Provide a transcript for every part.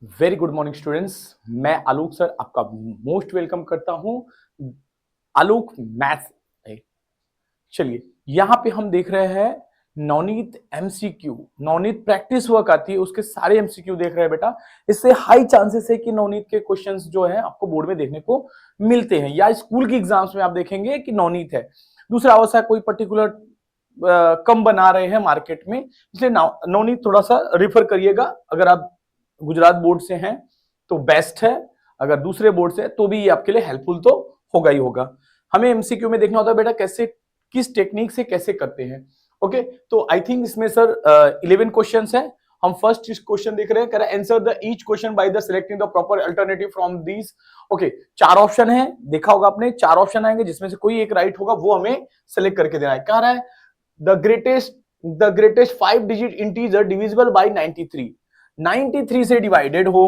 Very good morning students. मैं आलोक sir आपका most welcome करता हूं आलोक मैथ। चलिए यहां पे हम देख रहे हैं Navneet MCQ. Navneet practice work आती है उसके सारे एमसीक्यू देख रहे हैं बेटा। इससे हाई चांसेस है कि नवनीत के क्वेश्चंस जो है आपको बोर्ड में देखने को मिलते हैं या स्कूल के एग्जाम्स में आप देखेंगे कि नवनीत है। दूसरा अवस्था कोई पर्टिकुलर कम बना रहे हैं मार्केट में, इसलिए नवनीत थोड़ा सा रिफर करिएगा। अगर आप गुजरात बोर्ड से हैं तो बेस्ट है, अगर दूसरे बोर्ड से तो भी ये आपके लिए हेल्पफुल तो होगा ही होगा। हमें एमसीक्यू में देखना होता है बेटा कैसे किस टेक्निक से कैसे करते हैं। ओके, तो आई थिंक इसमें सर 11 क्वेश्चंस है। हम फर्स्ट क्वेश्चन देख रहे हैं, कह रहा है answer the each question by the selecting the proper alternative from these. Okay, चार ऑप्शन है, देखा होगा आपने, चार ऑप्शन आएंगे जिसमें से कोई एक राइट होगा, वो हमें सेलेक्ट करके देना है। कह रहा है the greatest 5 digit integer divisible by 93, 93 से डिवाइडेड हो।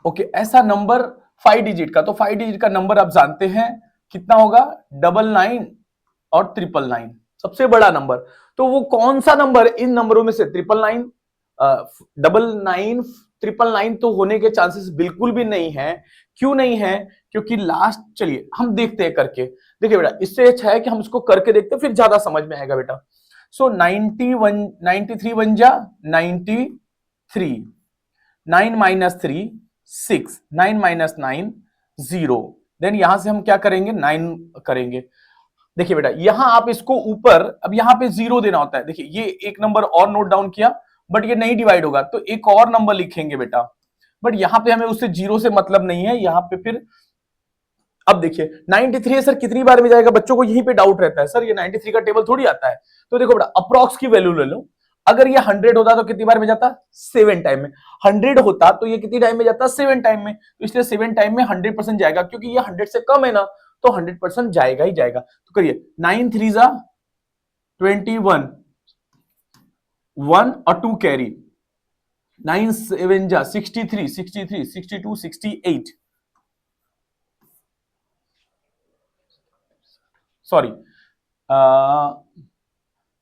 ओके, ऐसा नंबर 5 डिजिट का, तो 5 डिजिट का नंबर आप जानते हैं कितना होगा, 99 और 999, सबसे बड़ा नंबर। तो वो कौन सा नंबर इन नंबरों में से 999 999 तो होने के चांसेस बिल्कुल भी नहीं है। क्यों नहीं है? क्योंकि लास्ट, चलिए हम देखते हैं करके। देखिए बेटा, इससे अच्छा है कि हम इसको करके देखते हैं, फिर ज्यादा समझ में आएगा बेटा। सो 91 93 बन जा 93, 9 माइनस 3 6, 9 माइनस 9 0। देन यहां से हम क्या करेंगे, 9 करेंगे। देखिए बेटा, यहां आप इसको ऊपर, अब यहां पे 0 देना होता है। देखिए ये एक नंबर और नोट डाउन किया, बट ये नहीं डिवाइड होगा तो एक और नंबर लिखेंगे बेटा। बट यहां पे हमें उससे 0 से मतलब नहीं है, यहां पे फिर अब देखिए 93 सर कितनी बार में जाएगा, बच्चों को यहीं पे डाउट रहता है, सर ये 93 का टेबल थोड़ी आता है। तो देखो बेटा, अप्रॉक्स की वैल्यू ले लो। अगर ये 100 होता तो कितनी बार में जाता, 7 टाइम में। 100 होता तो ये कितनी टाइम में जाता, 7 टाइम में। तो इसलिए 7 टाइम में 100% जाएगा, क्योंकि ये 100 से कम है ना, तो 100% जाएगा ही जाएगा। तो करिए 9 3 जा 21, 1 और 2 कैरी, 9 7 जा 63, 63 62 68, सॉरी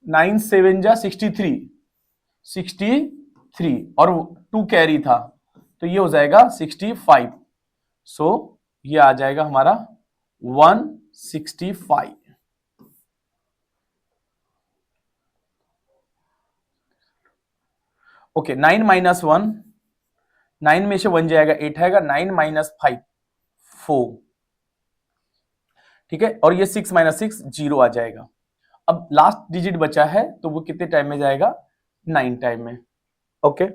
9 7 जा 63, 63 और 2 कैरी था, तो ये हो जाएगा 65। सो ये आ जाएगा हमारा 165। ओके, 9 माइनस 1, 9 में से 1 जाएगा 8 आएगा, 9 माइनस 5 4, ठीक है। और ये 6 माइनस 6 0 आ जाएगा। अब लास्ट डिजिट बचा है तो वो कितने टाइम में जाएगा, 9 टाइम में। ओके,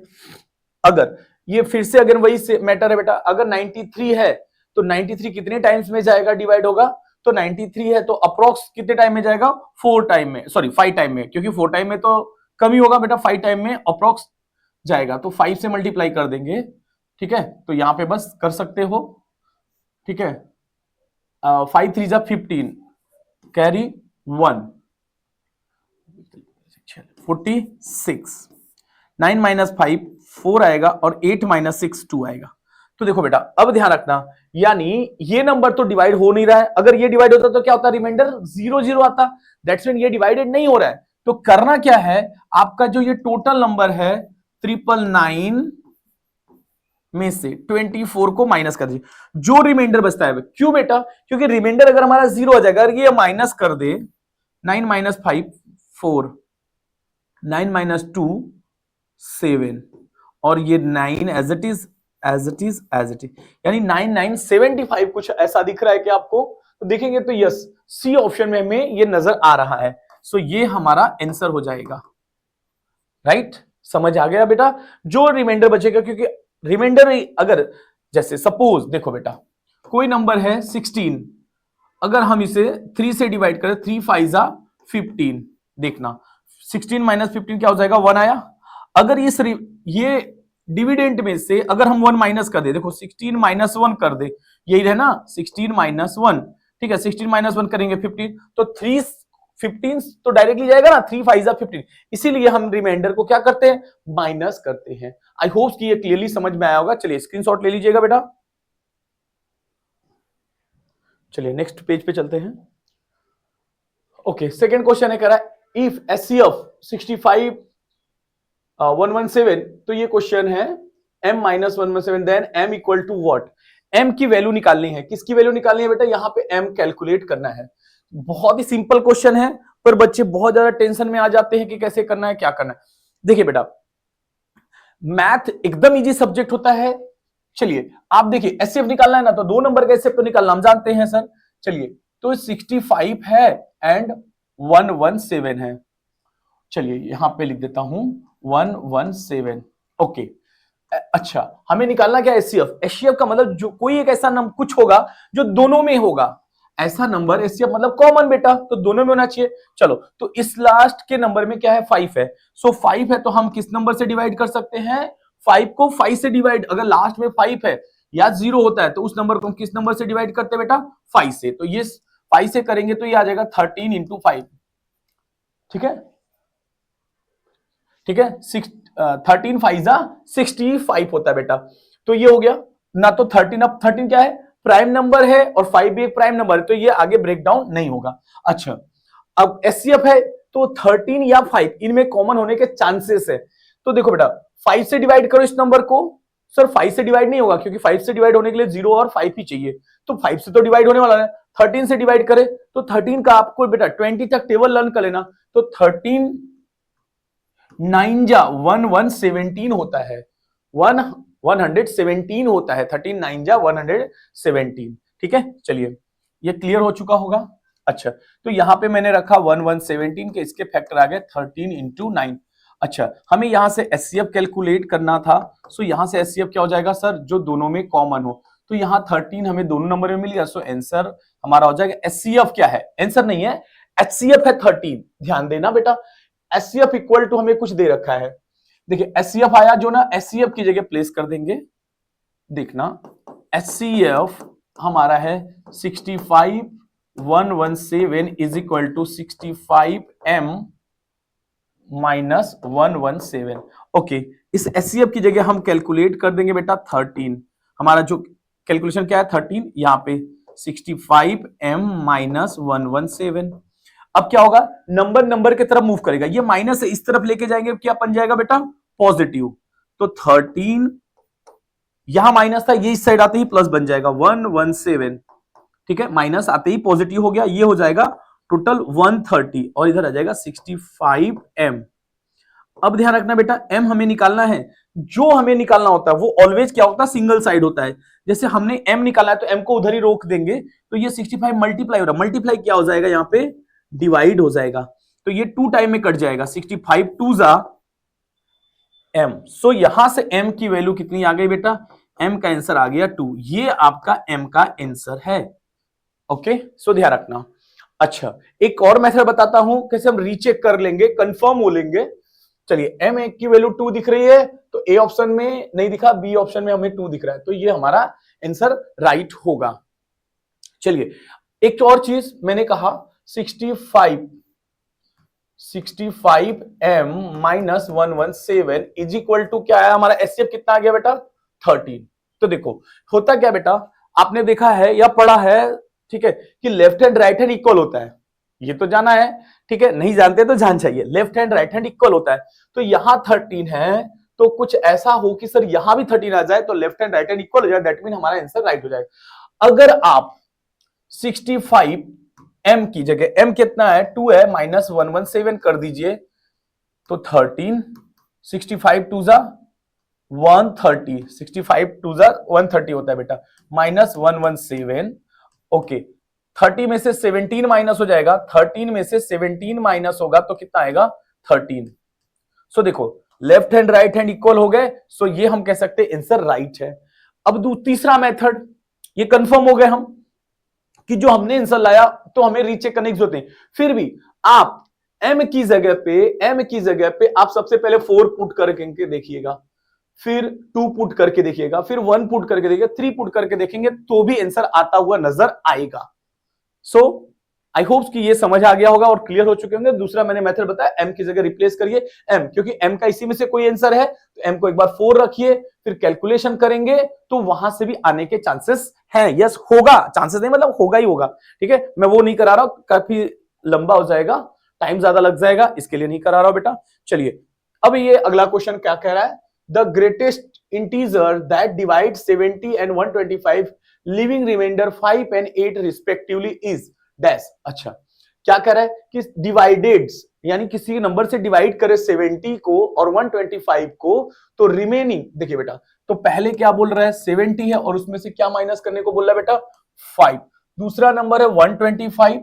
अगर ये फिर से अगर वही से मैटर है बेटा, अगर 93 है तो 93 कितने टाइम्स में जाएगा, डिवाइड होगा। तो 93 है तो अप्रोक्स कितने टाइम में जाएगा, 4 टाइम में, सॉरी 5 टाइम में, क्योंकि 4 टाइम में तो कम ही होगा बेटा, 5 टाइम में अप्रोक्स जाएगा। तो 5 से मल्टीप्लाई कर देंगे, ठीक है। तो यहां पे बस कर सकते हो, ठीक है। 5 3 जा 15, कैरी 1, 46, 9 माइनस 5 4 आएगा और 8 माइनस 6 2 आएगा। तो देखो बेटा, अब ध्यान रखना, यानी ये नंबर तो डिवाइड हो नहीं रहा है। अगर ये डिवाइड होता तो क्या होता, रिमाइंडर 0 0 आता। दैट्स मीन ये डिवाइडेड नहीं हो रहा है। तो करना क्या है, आपका जो ये टोटल नंबर है 999 में से 24 को माइनस कर दीजिए, जो रिमाइंडर बचता है। क्यों बेटा, क्योंकि रिमाइंडर अगर हमारा 0 आ जाएगा, अगर ये माइनस कर दे, 9 माइनस 5 4, 9 माइनस 2 7, और ये 9 as it is as it is as it is, यानी 9975 कुछ ऐसा दिख रहा है कि आपको, तो देखेंगे तो यस, सी ऑप्शन में हमें ये नजर आ रहा है। सो ये हमारा आंसर हो जाएगा, राइट। समझ आ गया बेटा, जो रिमाइंडर बचेगा, क्योंकि रिमाइंडर अगर, जैसे सपोज देखो बेटा, कोई नंबर है 16, अगर हम इसे 3 से डिवाइड करें, 3 5 जा 15, देखना 16 माइनस 15 क्या हो जाएगा, 1 आया। अगर ये डिविडेंट में से अगर हम 1 माइनस कर दे, देखो 16 माइनस 1 कर दे, यही है ना, 16 माइनस 1, ठीक है। 16 माइनस 1 करेंगे 15, तो 3 15 तो डायरेक्टली जाएगा ना, 3 5 जा 15, इसीलिए हम रिमाइंडर को क्या करते हैं, माइनस करते हैं। आई होप कि ये क्लियरली समझ में आया होगा। चलिए स्क्रीनशॉट ले लीजिएगा बेटा। चलिए नेक्स्ट पेज पे चलते हैं। ओके, सेकंड क्वेश्चन है, कह रहा है इफ एचसीएफ 65 117, तो ये क्वेश्चन है m minus 117, then m equal to what, m की वैल्यू निकालनी है। किसकी वैल्यू निकालनी है बेटा, यहां पे m कैलकुलेट करना है। बहुत ही सिंपल क्वेश्चन है, पर बच्चे बहुत ज्यादा टेंशन में आ जाते हैं कि कैसे करना है, क्या करना है। देखिए बेटा, मैथ एकदम इजी सब्जेक्ट होता है। चलिए आप देखिए, एचसीएफ निकालना है ना, तो 2 नंबर का एचसीएफ तो निकालना हम जानते हैं सर। चलिए, तो 65 है एंड 117 है। चलिए यहां पे लिख देता हूं 117। ओके, अच्छा हमें निकालना क्या, एचसीएफ। एचसीएफ का मतलब जो कोई एक ऐसा नंबर कुछ होगा जो दोनों में होगा, ऐसा नंबर एचसीएफ मतलब कॉमन बेटा, तो दोनों में होना चाहिए। चलो, तो इस लास्ट के नंबर में क्या है, 5 है। सो 5 है तो हम किस नंबर से डिवाइड कर सकते हैं, 5 को 5 से डिवाइड, अगर लास्ट में 5 है या 0 होता है तो उस नंबर को हम किस नंबर से डिवाइड करते हैं बेटा, 5 से। तो ये 5 से करेंगे तो ये आ जाएगा 13 इंटू 5। ठीक है, ठीक है, 13 5 65 होता है बेटा। तो ये हो गया ना, तो 13, अब 13 क्या है, प्राइम नंबर है, और 5 भी एक प्राइम नंबर है, तो ये आगे ब्रेक डाउन नहीं होगा। अच्छा, अब एचसीएफ है तो 13 या 5 इनमें कॉमन होने के चांसेस है। तो देखो बेटा, 5 से डिवाइड करो इस नंबर को। सर 5 से डिवाइड नहीं होगा, क्योंकि 5 से डिवाइड होने के लिए 0 और 5 ही चाहिए, तो 5 से तो डिवाइड होने वाला है। 13 से डिवाइड करे तो 13 का आपको बेटा 20 तक टेबल लर्न कर लेना, तो 13 9 जा 117 होता है, 117 होता है, 13 9 जा 117। ठीक है, चलिए ये क्लियर हो चुका होगा। अच्छा, तो यहां पे मैंने रखा 117 के, इसके फैक्टर आ गए 13 इंटू 9। अच्छा, हमें यहां से एचसीएफ कैलकुलेट करना था। सो यहां से एचसीएफ क्या हो जाएगा सर, जो दोनों में कॉमन हो। तो यहां 13 हमें दोनों नंबर में मिल गया, सो आंसर हमारा हो जाएगा, एचसीएफ क्या है, आंसर नहीं है, एचसीएफ है 13। ध्यान देना बेटा, एचसीएफ इक्वल टू हमें कुछ दे रखा है। देखिए एचसीएफ आया जो ना, एचसीएफ की जगह प्लेस कर देंगे। देखना, एचसीएफ हमारा है 65 117 is equal to 65m minus 117। Okay, इस एचसीएफ की जगह हम कैलकुलेट कर देंगे बेटा 13। हमारा जो कैलकुलेशन क्या है 13, यहां पे 65m माइनस 117। अब क्या होगा, नंबर नंबर की तरफ मूव करेगा, ये माइनस इस तरफ लेके जाएंगे, क्या बन जाएगा बेटा, पॉजिटिव। तो 13 यहां माइनस था, ये इस साइड आते ही प्लस बन जाएगा 117। ठीक है, माइनस आते ही पॉजिटिव हो गया, ये हो जाएगा टोटल 130, और इधर आ जाएगा 65m। अब ध्यान रखना बेटा, m हमें निकालना है, जो हमें निकालना होता है वो ऑलवेज क्या होता है, सिंगल साइड होता है। जैसे हमने m निकाला है तो m को उधर ही रोक देंगे, तो ये 65 मल्टीप्लाई हो रहा है, मल्टीप्लाई क्या हो जाएगा, यहां पे डिवाइड हो जाएगा, तो ये 2 टाइम में कट जाएगा, 65 2 जा m। सो यहां से m की वैल्यू कितनी आ गई बेटा, m का आंसर आ गया 2। ये आपका m का आंसर है। ओके, सो ध्यान रखना। अच्छा, एक और मेथड बताता हूं कैसे हम रीचेक कर लेंगे, कंफर्म हो लेंगे। चलिए, m की वैल्यू 2 दिख रही है, तो a ऑप्शन में नहीं दिखा, b ऑप्शन में हमें 2 दिख रहा है, तो ये हमारा आंसर राइट होगा। चलिए, एक और चीज मैंने कहा 65m minus 117 is equal to क्या है, हमारा एचसीएफ कितना आ गया बेटा, 13। तो देखो होता क्या बेटा, आपने देखा है या पढ़ा है, ठीक है, कि left hand right hand equal होता है, ये तो जाना है। ठीक है, नहीं जानते तो जान चाहिए, left hand right hand equal होता है। तो यहां 13 है, तो कुछ ऐसा हो कि सर यहां भी 13 आ जाए, तो left hand right hand equal हो जाए, दैट मीन हमारा आंसर राइट हो जाएगा। अगर आप 65 m की जगह, m कितना है 2 है, माइनस 117 कर दीजिए, तो 13, 65 2 जा 130, 65 2 जा 130 होता है बेटा, माइनस 117। ओके, 30 में से 17 माइनस हो जाएगा, 13 में से 17 माइनस होगा तो कितना आएगा, 13। सो देखो, left hand right hand equal हो गए, सो ये हम कह सकते हैं आंसर राइट है। अब तीसरा मेथड, ये कंफर्म हो गए हम कि जो हमने आंसर लाया, तो हमें रीचेक करने की जरूरत नहीं। फिर भी आप m की जगह पे आप सबसे पहले 4 पुट करके देखिएगा, फिर 2 पुट करके देखिएगा, फिर 1 पुट करके देखिएगा, 3 पुट करके देखेंगे तो भी आंसर आता हुआ नजर आएगा। सो आई होप कि ये समझ आ गया होगा और क्लियर हो चुके होंगे। दूसरा मैंने मेथड बताया, m की जगह रिप्लेस करिए m, क्योंकि m का इसी में से कोई आंसर है, तो m को एक बार 4 रखिए, फिर कैलकुलेशन करेंगे तो वहां से भी आने के चांसेस हैं। यस होगा, चांसेस नहीं मतलब होगा ही होगा। ठीक है, मैं वो नहीं करा रहा हूं, काफी लंबा हो जाएगा, टाइम ज्यादा लग जाएगा, इसके लिए नहीं करा रहा हूं बेटा। चलिए, अब ये अगला क्वेश्चन क्या कह रहा है, the greatest integer that divide 70 and 125 leaving remainder 5 and 8 respectively is dash. अच्छा, क्या कह रहा है कि डिवाइडेड यानी किसी नंबर से डिवाइड करे 70 को और 125 को, तो रिमेनिंग देखिए बेटा, तो पहले क्या बोल रहा है 70 है और उसमें से क्या माइनस करने को बोल रहा है बेटा 5। दूसरा नंबर है 125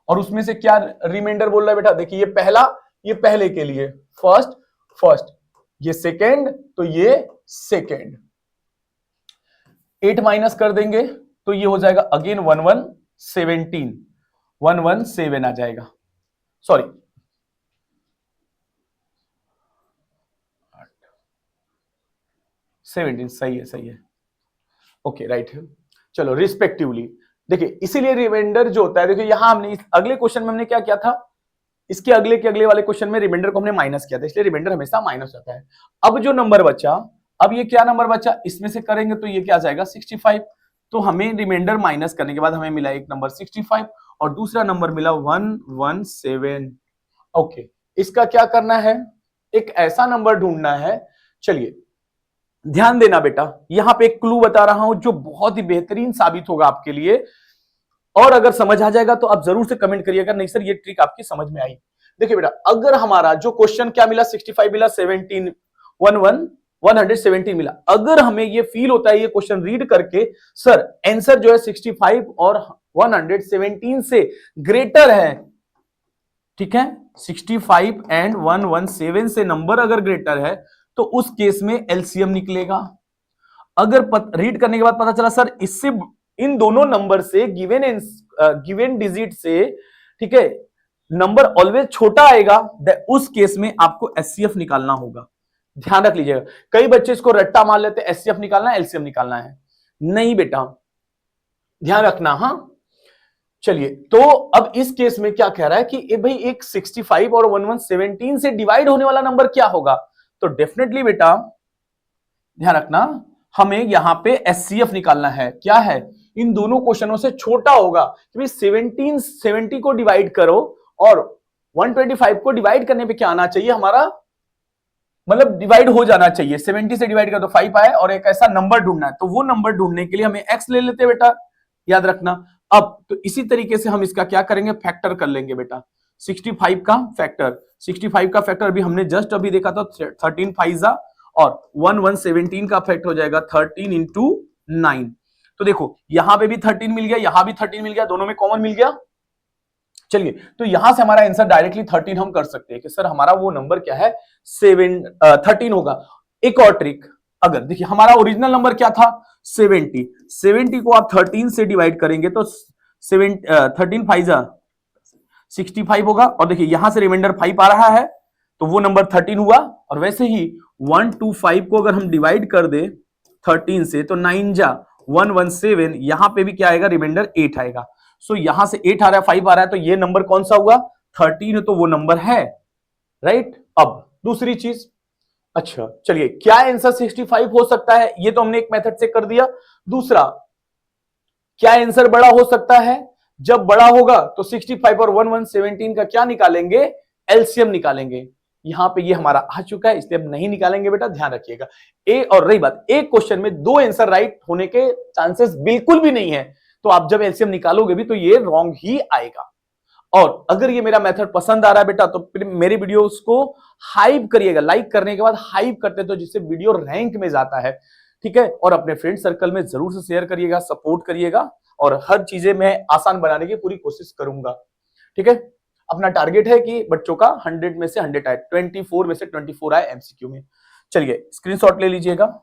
और उसमें से क्या रिमाइंडर बोल रहा है बेटा, देखिए ये पहला, ये पहले के लिए फर्स्ट, ये सेकेंड, तो ये सेकेंड। 8 माइनस कर देंगे तो ये हो जाएगा अगेन 117 आ जाएगा, सॉरी 17, सही है ओके राइट है। चलो रिस्पेक्टिवली देखिए, इसीलिए रिमाइंडर जो होता है, देखिए यहां हमने अगले क्वेश्चन में हमने क्या किया था, इसके अगले के अगले वाले क्वेश्चन में रिमाइंडर को हमने माइनस किया था, इसलिए रिमाइंडर हमेशा माइनस होता है। अब जो नंबर बचा, अब ये क्या नंबर बचा, इसमें से करेंगे तो ये क्या आ जाएगा 65। तो हमें रिमाइंडर माइनस करने के बाद हमें मिला एक नंबर 65 और दूसरा नंबर मिला 117। ओके, इसका क्या करना है, एक ऐसा नंबर ढूंढना है। चलिए ध्यान देना बेटा, यहां पे एक क्लू बता रहा हूं जो बहुत ही बेहतरीन साबित होगा आपके लिए, और अगर समझ आ जाएगा तो आप जरूर से कमेंट करिएगा, नहीं सर ये ट्रिक आपकी समझ में आई। देखिए बेटा, अगर हमारा जो क्वेश्चन क्या मिला 65 मिला, 117 मिला, अगर हमें ये फील होता है ये क्वेश्चन रीड करके सर आंसर जो है 65 और 117 से ग्रेटर है, ठीक है 65 एंड 117 से नंबर अगर ग्रेटर है तो उस केस में एलसीएम निकलेगा। अगर रीड करने के बाद पता चला सर इससे इन दोनों नंबर से गिवन डिजिट से, ठीक है, नंबर ऑलवेज छोटा आएगा, उस केस में आपको एचसीएफ निकालना होगा। ध्यान रख लीजिएगा, कई बच्चे इसको रट्टा मार लेते हैं एचसीएफ निकालना है एलसीएम निकालना है, नहीं बेटा ध्यान रखना। हाँ चलिए, तो अब इस केस में क्या कह रहा है कि भाई एक 65 और 117 से डिवाइड होने वाला नंबर क्या होगा, तो डेफिनेटली बेटा ध्यान रखना, हमें यहां पे एचसीएफ निकालना है। क्या है, इन दोनों क्वेश्चनों से छोटा होगा, कि 70 को डिवाइड करो और 125 को डिवाइड करने पे क्या आना चाहिए हमारा, मतलब डिवाइड हो जाना चाहिए, 70 से डिवाइड कर तो 5 आए, और एक ऐसा नंबर ढूंढना है, तो वो नंबर ढूंढने के लिए हमें एक्स ले लेते हैं बेटा, याद रखना। अब तो इसी तरीके से हम इसका क्या करेंगे, फैक्टर कर लेंगे बेटा, 65 का फैक्टर अभी हमने जस्ट अभी देखा था 13 फाइजा, और 117 का फैक्टर हो जाएगा 13 इंटू 9। तो देखो यहां पे भी 13 मिल गया, यहां भी 13 मिल गया, दोनों में कॉमन मिल गया। चलिए, तो यहां से हमारा आंसर डायरेक्टली 13 हम कर सकते हैं कि सर हमारा वो नंबर क्या है 13 होगा। एक और ट्रिक, अगर देखिए हमारा ओरिजिनल नंबर क्या था 70 को आप 13 से डिवाइड करेंगे तो 13 फाइजा 65 होगा, और देखिए यहां से रिमाइंडर 5 आ रहा है तो वो नंबर 13 हुआ। और वैसे ही 125 को अगर हम डिवाइड कर दे 13 से तो 9 जा 117, यहां पे भी क्या आएगा, रिमाइंडर 8 आएगा। सो यहां से 8 आ रहा है 5 आ रहा है, तो ये नंबर कौन सा हुआ 13, तो वो नंबर है राइट। अब दूसरी चीज, अच्छा चलिए क्या आंसर 65 हो सकता है, ये तो हमने एक मेथड से कर दिया। दूसरा, क्या आंसर बड़ा हो सकता है, जब बड़ा होगा तो 65 और 117 का क्या निकालेंगे, एलसीएम निकालेंगे। यहां पे ये हमारा आ चुका है, इसलिए हम नहीं निकालेंगे बेटा, ध्यान रखिएगा। और रही बात, एक क्वेश्चन में दो आंसर राइट होने के चांसेस बिल्कुल भी नहीं है, तो आप जब एलसीएम निकालोगे भी तो ये रॉन्ग ही आएगा। और अगर ये मेरा मेथड पसंद आ रहा है बेटा तो मेरे वीडियोस को हाइप करिएगा, लाइक करने के बाद हाइप करते तो जिससे वीडियो रैंक में जाता है, ठीक है। और अपने फ्रेंड सर्कल में जरूर से शेयर करिएगा, सपोर्ट करिएगा, और हर चीजें मैं आसान बनाने की पूरी कोशिश करूंगा, ठीक है। अपना टारगेट है कि बच्चों का 100 में से 100 आए, 24 में से 24 आए एमसीक्यू में। चलिए स्क्रीनशॉट ले लीजिएगा।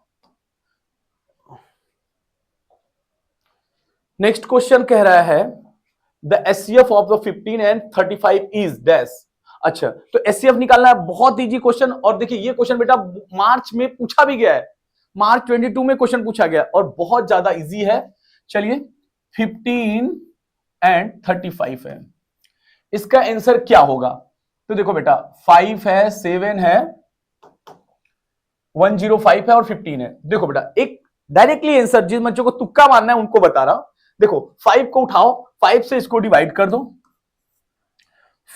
नेक्स्ट क्वेश्चन कह रहा है the HCF of the 15 and 35 is dash. अच्छा, तो एचसीएफ निकालना है, बहुत इजी क्वेश्चन। और देखिए ये क्वेश्चन बेटा मार्च में पूछा भी गया है, मार्च 22 में क्वेश्चन पूछा गया और बहुत ज्यादा इजी है। चलिए 15 एंड 35 है, इसका आंसर क्या होगा, तो देखो बेटा 5 है, 7 है, 105 है और 15 है। देखो बेटा एक डायरेक्टली आंसर, जिन बच्चों को तुक्का मारना है उनको बता रहा, देखो 5 को उठाओ, 5 से इसको डिवाइड कर दो,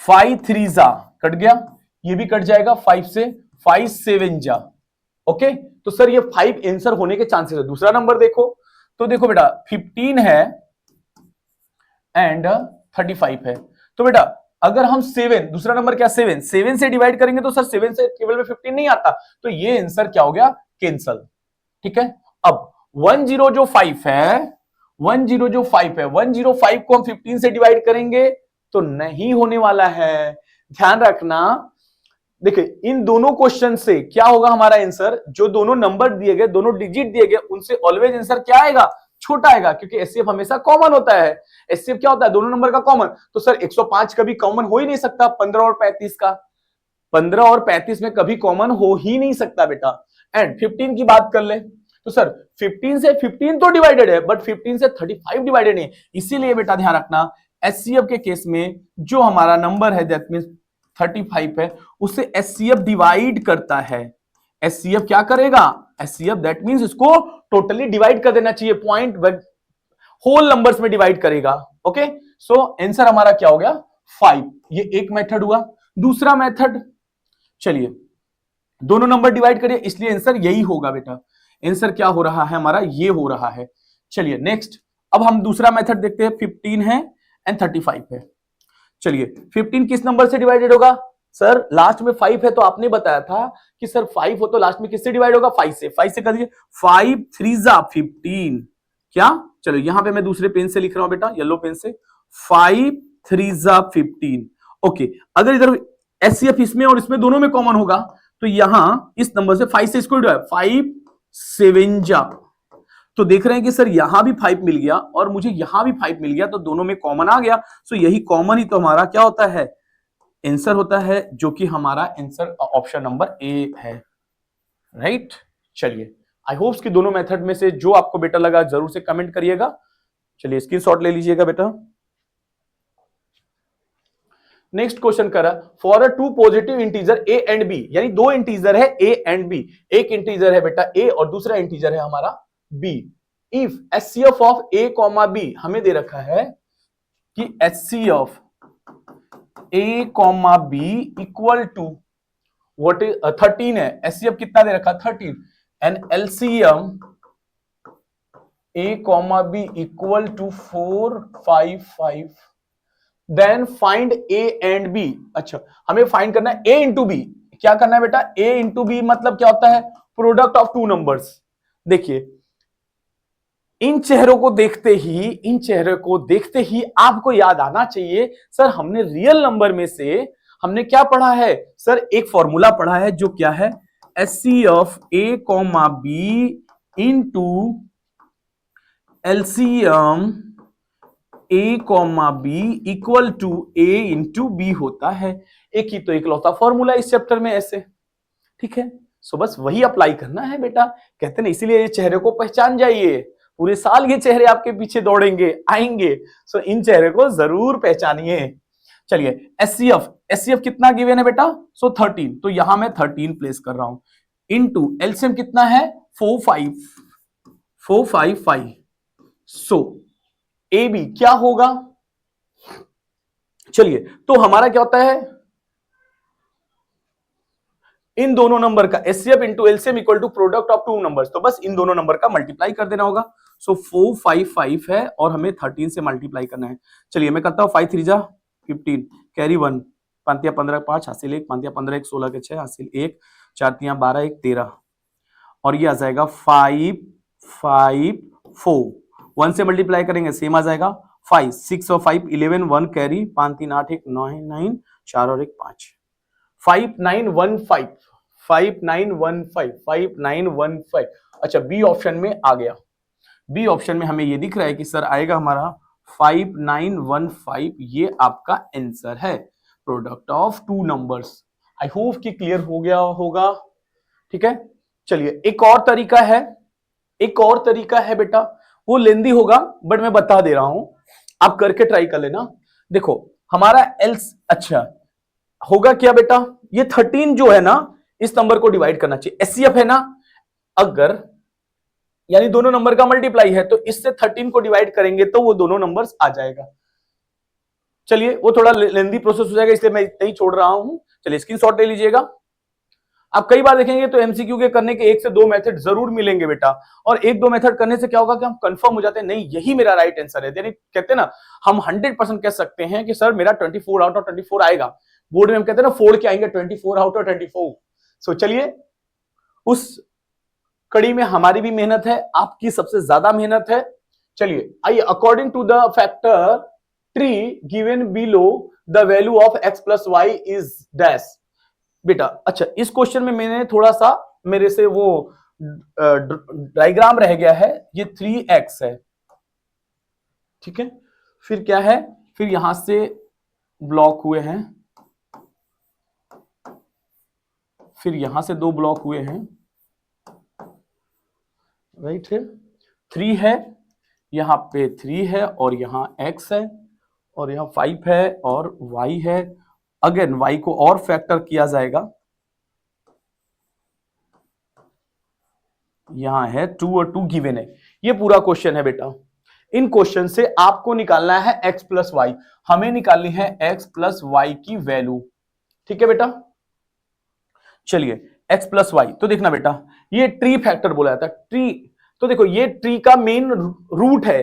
5 3 जा कट गया, ये भी कट जाएगा 5 से, 5 7 जा, ओके तो सर ये 5 आंसर होने के चांसेस है। दूसरा नंबर देखो, तो देखो बेटा 15 है एंड 35 है। तो बेटा अगर हम 7, दूसरा नंबर क्या 7 से डिवाइड करेंगे तो सर 7 से केवल में 15 नहीं आता, तो ये आंसर क्या हो गया, कैंसल। ठीक है, अब 10 जो 5 है, 10 जो 5 है, 105 को हम 15 से डिवाइड करेंगे तो नहीं होने वाला है। ध्यान रखना, देखिए इन दोनों क्वेश्चन से क्या होगा हमारा आंसर, जो दोनों नंबर दिए गए, दोनों डिजिट दिए गए, उनसे ऑलवेज आंसर क्या आएगा, छोटा आएगा, क्योंकि एचसीएफ हमेशा कॉमन होता है। एचसीएफ क्या होता है, दोनों नंबर का कॉमन। तो सर 105 कभी कॉमन हो ही नहीं सकता 15 और 35 का, 15 और 35 में कभी कॉमन हो ही नहीं सकता बेटा। एंड 15 की बात कर ले तो सर 15 से 15 तो डिवाइडेड है, बट 15 से 35 डिवाइडेड नहीं है। इसीलिए बेटा ध्यान रखना, एचसीएफ के केस में जो हमारा नंबर है दैट मींस 35 है, उसे एचसीएफ डिवाइड करता है। एचसीएफ क्या करेगा, एचसीएफ दैट मींस इसको टोटली डिवाइड कर देना चाहिए, पॉइंट होल नंबर्स में डिवाइड करेगा। ओके, सो आंसर हमारा क्या हो गया 5। ये एक मेथड हुआ। दूसरा मेथड, चलिए दोनों नंबर डिवाइड करिए, इसलिए आंसर यही होगा बेटा। आंसर क्या हो रहा है हमारा, ये हो रहा है। चलिए नेक्स्ट, अब हम दूसरा मेथड देखते हैं। 15 है एंड 35 है। चलिए 15 किस नंबर से डिवाइडेड होगा, सर लास्ट में 5 है तो आपने बताया था कि सर 5 हो तो लास्ट में किससे डिवाइड होगा, 5 से। 5 से कर दीजिए, 5 3 जा 15। क्या, चलो यहां पे मैं दूसरे पेन से लिख रहा हूं बेटा, येलो पेन से, 5 3 जा 15। ओके, अगर इधर एचसीएफ इसमें और इसमें दोनों में कॉमन होगा तो यहां इस नंबर से 5 से इसको डिवाइड, 5 7 जा, तो देख रहे हैं कि सर यहां भी 5 मिल गया और मुझे यहां भी 5 मिल गया, तो दोनों में कॉमन आ गया। सो यही कॉमन ही तो हमारा क्या होता है, आंसर होता है, जो कि हमारा आंसर ऑप्शन नंबर ए है। राइट, चलिए आई होप्स कि दोनों मेथड में से जो आपको बेटर लगा जरूर से कमेंट करिएगा। चलिए स्क्रीनशॉट ले लीजिएगा बेटा। नेक्स्ट क्वेश्चन करा, for a two positive integer A and B, यानी दो इंटीजर है ए एंड बी, एक इंटीजर है बेटा ए और दूसरा इंटीजर है हमारा B. If HCF of A comma B, हमें दे रखा है कि HCF A comma B equal to what is 13 है। एचसीएफ कितना दे रखा, 13, and LCM A comma B equal to 4 5 5। Then find A and B. अच्छा, हमें फाइंड करना है ए इंटू बी। क्या करना है बेटा, ए इंटू बी मतलब क्या होता है, प्रोडक्ट ऑफ टू नंबर्स। देखिए इन चेहरों को देखते ही आपको याद आना चाहिए, सर हमने रियल नंबर में से हमने क्या पढ़ा है, सर एक फॉर्मूला पढ़ा है जो क्या है, HCF A comma B into LCM A comma B equal to A into B होता है। एक ही तो इकलौता फॉर्मूला इस चैप्टर में ऐसे, ठीक है। सो बस वही अप्लाई करना है बेटा, कहते ना इसीलिए ये चेहरे को पहचान जाइए, पूरे साल ये चेहरे आपके पीछे दौड़ेंगे आएंगे। सो इन चेहरे को जरूर पहचानिए। चलिए एचसीएफ कितना गिवन है बेटा, सो 13, तो यहां मैं 13 प्लेस कर रहा हूं, इनटू एलसीएम कितना है 455। सो ए बी क्या होगा, चलिए तो हमारा क्या होता है, इन दोनों नंबर का HCF into LCM equal to product of two numbers, तो बस इन दोनों नंबर का मल्टीप्लाई कर देना होगा। सो 455 है और हमें 13 से मल्टीप्लाई करना है। चलिए मैं करता हूं 5 3 जा 15, कैरी 1, 5 15 5 हासिल 1, 5 15 1 16 के 6 हासिल 1, 4 3 12 1 13, और ये आ जाएगा 5 5 4, 1 से मल्टीप्लाई करेंगे सेम आ जाएगा 5 6 और 5 11, 1 कैरी, 5 3 8 1 9 9, 4 और 1 5, 5915 5915 5915। अच्छा बी ऑप्शन में आ गया, बी ऑप्शन में हमें ये दिख रहा है कि सर आएगा हमारा 5915, ये आपका आंसर है, product of two numbers. I hope कि क्लियर हो गया होगा, ठीक है। चलिए एक और तरीका है बेटा, वो लेंदी होगा बट मैं बता दे रहा हूं, आप करके ट्राई कर लेना। देखो हमारा एल्स, अच्छा होगा क्या बेटा, ये 13 जो है ना इस नंबर को डिवाइड करना चाहिए, एचसीएफ है ना, अगर यानी दोनों नंबर का मल्टीप्लाई है तो इससे 13 को डिवाइड करेंगे तो वो दोनों नंबर्स आ जाएगा। चलिए वो थोड़ा लेंदी प्रोसेस हो जाएगा, इसलिए मैं इतना ही छोड़ रहा हूं। चलिए स्क्रीनशॉट ले लीजिएगा। आप कई बार देखेंगे तो एमसीक्यू के करने के 1 से 2 मेथड जरूर मिलेंगे बेटा, और 1-2 मेथड करने से क्या होगा कि हम कंफर्म हो जाते हैं नहीं यही मेरा राइट आंसर है। यानी कहते हैं ना हम 100% कह सकते हैं कि सर मेरा 24 आउट ऑफ 24 आएगा। बोर्ड में हम कहते हैं ना फोड़ के आएंगे 24 आउट ऑफ 24। सो चलिए उस कड़ी में हमारी भी मेहनत है, आपकी सबसे ज्यादा मेहनत है। चलिए आइए, according to the factor 3 given below the value of x plus Y is dash. बेटा अच्छा इस क्वेश्चन में मैंने थोड़ा सा मेरे से वो डायग्राम रह गया है, ये 3x है, ठीक है। फिर क्या है, फिर यहां से ब्लॉक हुए हैं, फिर यहां से 2 ब्लॉक हुए हैं, राइट है। 3 है, यहां पे 3 है और यहां x है और यहां 5 है और y है। अगेन y को और फैक्टर किया जाएगा, यहां है 2 और 2 गिवन है। ये पूरा क्वेश्चन है बेटा। इन क्वेश्चन से आपको निकालना है x प्लस वाई, हमें निकालनी है x प्लस वाई की वैल्यू, ठीक है बेटा। चलिए x प्लस वाई, तो देखना बेटा ये ट्री फैक्टर बोला जाता है, ट्री। तो देखो ये ट्री का मेन रूट है,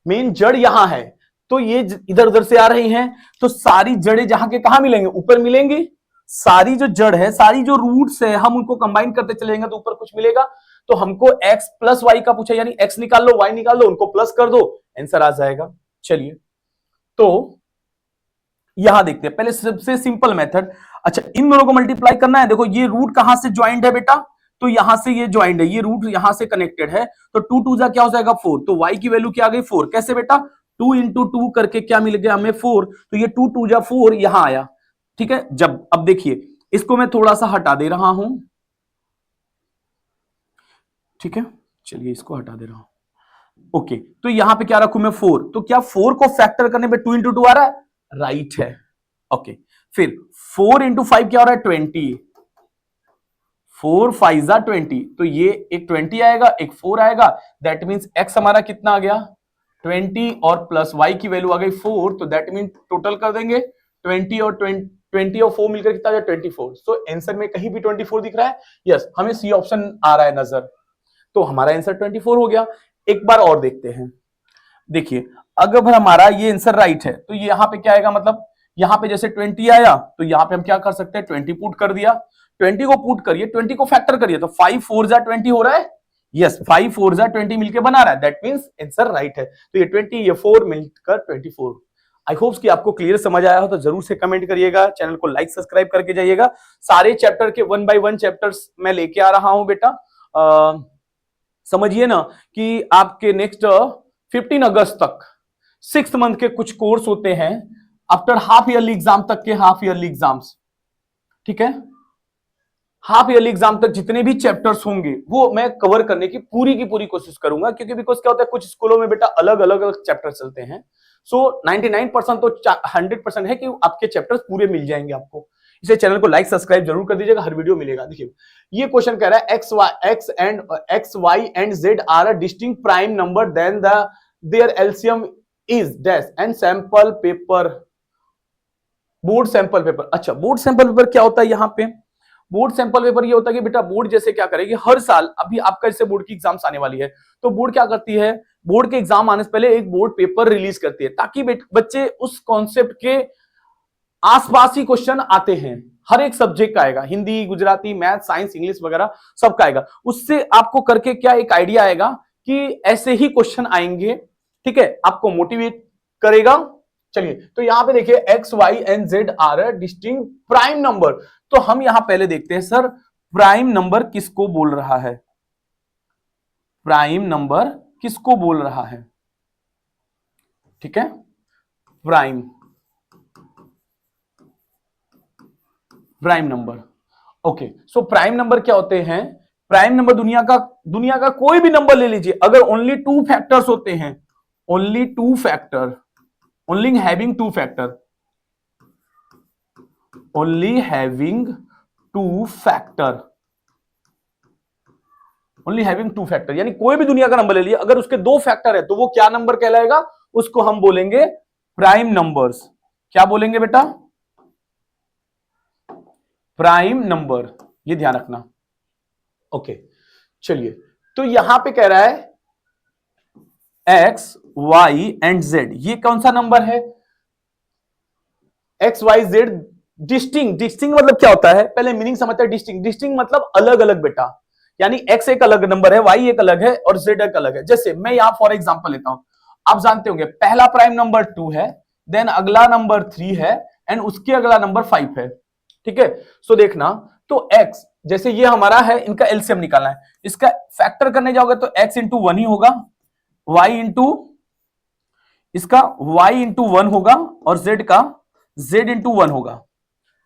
मेन जड़ यहां है, तो ये इधर उधर से आ रही हैं, तो सारी जड़ें जहां के कहां मिलेंगे, ऊपर मिलेंगी। सारी जो जड़ है, सारी जो रूट्स है, हम उनको कंबाइन करते चलेंगे तो ऊपर कुछ मिलेगा। तो हमको x प्लस वाई का पूछा, यानी x निकाल लो, y निकाल लो, उनको प्लस कर दो, आंसर आ जाएगा। चलिए तो यहां देखते हैं, पहले सबसे सिंपल मेथड। अच्छा इन दोनों को मल्टीप्लाई करना है, देखो ये रूट कहां से ज्वाइंट है बेटा, तो यहां से ये ज्वाइंट है, ये रूट यहां से कनेक्टेड है, तो 2 2 जा क्या हो जाएगा 4, तो y की वैल्यू क्या आ गई 4। कैसे बेटा, 2 इंटू 2 करके क्या मिल गया हमें 4, तो ये 2 2 जा 4 यहां आया, ठीक है। जब अब देखिए इसको मैं थोड़ा सा हटा दे रहा हूं, ठीक है, चलिए इसको हटा दे रहा हूं, ओके। तो यहां पे क्या रखूं मैं 4, तो क्या 4 को फैक्टर करने पे 2 इंटू 2 आ रहा है, राइट है, ओके। फिर 4 इंटू 5 क्या हो रहा है 20, 4 5 जा 20, तो ये एक 20 आएगा, एक 4 आएगा, दैट मींस x हमारा कितना आ गया 20 और प्लस y की वैल्यू आ गई 4, तो दैट मीन टोटल कर देंगे 20 और 20 और 4 मिलकर कितना आ जाए 24। सो आंसर में कहीं भी 24 दिख रहा है, यस हमें सी ऑप्शन आ रहा है नजर, तो हमारा आंसर 24 हो गया। एक बार और देखते हैं, देखिए अगर हमारा ये आंसर राइट है तो ये यहां पे क्या आएगा, मतलब यहां पे जैसे 20 आया तो यहां पे हम क्या कर सकते हैं 20 पुट कर दिया, 20 को पुट करिए, 20 को फैक्टर करिए, तो 5 4 जा 20 हो रहा है, यस 5 4 जा 20 मिलके बना रहा है, दैट मींस आंसर राइट है। तो ये 20 ये 4 मिलकर 24। आई होप्स कि आपको क्लियर समझ आया हो, तो जरूर से कमेंट करिएगा, चैनल को लाइक सब्सक्राइब करके जाइएगा। सारे चैप्टर के 1 बाय 1 चैप्टर्स मैं लेके आ रहा हूं बेटा। समझिए ना कि आपके नेक्स्ट 15 अगस्त तक 6 मंथ के कुछ कोर्स होते हैं, आफ्टर हाफ ईयरली एग्जाम तक के हाफ ईयरली एग्जाम्स, ठीक है। हाफ ईयरली एग्जाम तक जितने भी चैप्टर्स होंगे वो मैं कवर करने की पूरी कोशिश करूंगा, क्योंकि बिकॉज क्या होता है कुछ स्कूलों में बेटा अलग अलग चैप्टर चलते हैं। सो 99% तो 100% है कि आपके चैप्टर्स पूरे मिल जाएंगे आपको। इसे चैनल को लाइक सब्सक्राइब जरूर कर दीजिएगा, हर वीडियो मिलेगा। देखिए ये क्वेश्चन कह रहा है X Y and Z are a distinct prime number then their LCM is dash and sample paper, board sample paper. अच्छा बोर्ड सैंपल पेपर क्या होता है, यहां पे बोर्ड सैंपल पेपर ये होता है कि बेटा बोर्ड जैसे क्या करेगी हर साल, अभी आपका जैसे बोर्ड की एग्जाम्स आने वाली है, तो बोर्ड क्या करती है, बोर्ड के एग्जाम आने से पहले एक बोर्ड पेपर रिलीज करती है, ताकि बच्चे उस कॉन्सेप्ट के आसपास ही क्वेश्चन आते हैं, हर एक सब्जेक्ट का आएगा, Hindi Gujarati math science English वगैरह सबका आएगा। उससे आपको करके क्या एक आइडिया आएगा कि ऐसे ही क्वेश्चन आएंगे, ठीक है, आपको मोटिवेट करेगा। चलिए तो यहां पे देखिए X Y and Z are a distinct prime number, तो हम यहां पहले देखते हैं सर प्राइम नंबर किसको बोल रहा है, प्राइम नंबर किसको बोल रहा है, ठीक है। Prime prime number, okay. So prime number क्या होते हैं, प्राइम नंबर दुनिया का कोई भी नंबर ले लीजिए, अगर ओनली 2 फैक्टर्स होते हैं, only 2 factor, only having 2 factor, only having 2 factor, only having 2 factor, यानी कोई भी दुनिया का नंबर ले लिया, अगर उसके 2 फैक्टर है तो वो क्या नंबर कहलाएगा, उसको हम बोलेंगे प्राइम नंबर्स। क्या बोलेंगे बेटा, प्राइम नंबर, ये ध्यान रखना। ओके चलिए, तो यहां पे कह रहा है एक्स वाई एंड जेड, ये कौन सा नंबर है? X Y Z distinct. Distinct मतलब क्या होता है, पहले मीनिंग समझते हैं। डिस्टिंग, डिस्टिंग मतलब अलग अलग बेटा, यानी एक्स एक अलग नंबर है, वाई एक अलग है और जेड एक अलग है। जैसे मैं यहां फॉर एग्जांपल लेता हूं, आप जानते होंगे पहला प्राइम नंबर 2 है, देन अगला नंबर 3 है एंड उसके अगला नंबर 5 है। ठीक है, सो देखना, तो एक्स जैसे ये हमारा है, इनका एलसीएम निकालना है, इसका फैक्टर करने जाओगे तो एक्स इंटू 1 ही होगा, वाई इंटू इसका y इंटू 1 होगा और z का z इंटू 1 होगा।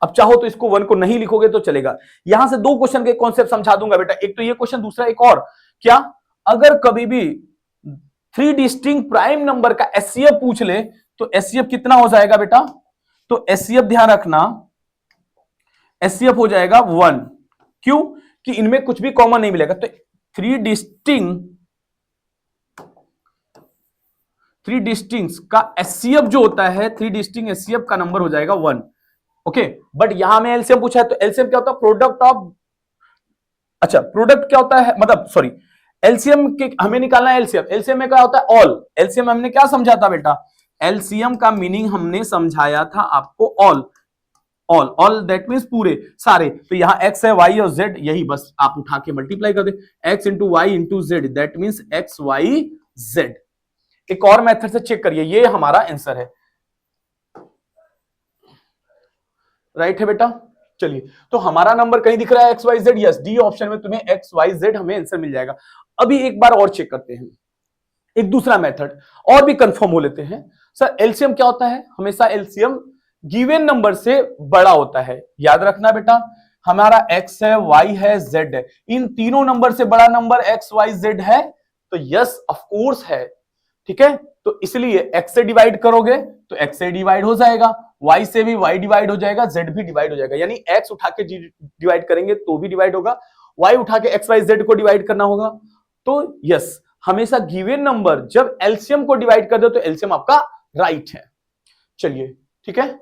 अब चाहो तो इसको 1 को नहीं लिखोगे तो चलेगा। यहां से दो क्वेश्चन के कॉन्सेप्ट समझा दूंगा बेटा, एक तो ये क्वेश्चन, दूसरा एक और क्या, अगर कभी भी 3 डिस्टिंक्ट प्राइम नंबर का एचसीएफ पूछ ले तो एचसीएफ कितना हो जाएगा बेटा? तो एचसीएफ ध्यान रखना, एचसीएफ हो जाएगा 1। क्यों? कि इनमें कुछ भी कॉमन नहीं मिलेगा। तो 3 डिस्टिंक्ट का एचसीएफ जो होता है, 3 डिस्टिंक्ट एचसीएफ का नंबर हो जाएगा 1। ओके, बट यहां में एलसीएम पूछा है, तो एलसीएम क्या होता है? प्रोडक्ट ऑफ, अच्छा प्रोडक्ट क्या होता है, मतलब सॉरी, एलसीएम के हमें निकालना है एलसीएम। एलसीएम में क्या होता है? ऑल। एलसीएम हमने क्या समझा था बेटा? एलसीएम का मीनिंग हमने समझाया था आपको all. All, all that means पूरे सारे। तो यहां एक्स है, वाई और जेड, यही बस आप उठा के मल्टीप्लाई कर दे, X into Y into Z, that means X Y Z. एक और मेथड से चेक करिए, ये हमारा आंसर है, राइट है बेटा। चलिए, तो हमारा नंबर कहीं दिख रहा है X Y Z? Yes, D option में तुम्हें एक्स वाई जेड हमें आंसर मिल जाएगा। अभी एक बार और चेक करते हैं, एक दूसरा मेथड और भी कंफर्म हो लेते हैं। सर एलसीएम क्या होता है? हमेशा एलसीएम गिवन नंबर से बड़ा होता है। याद रखना बेटा, हमारा एक्स है, वाई है, जेड है, इन तीनों नंबर से बड़ा नंबर एक्स वाई जेड है, तो यस ऑफ कोर्स है। ठीक है, तो इसलिए x से डिवाइड करोगे तो x से डिवाइड हो जाएगा, y से भी y डिवाइड हो जाएगा, z भी डिवाइड हो जाएगा। यानी x उठा के डिवाइड करेंगे तो भी डिवाइड होगा, y उठा के x y z को डिवाइड करना होगा। तो यस, हमेशा गिवन नंबर जब एलसीएम को डिवाइड कर दो तो एलसीएम आपका राइट है। चलिए ठीक है,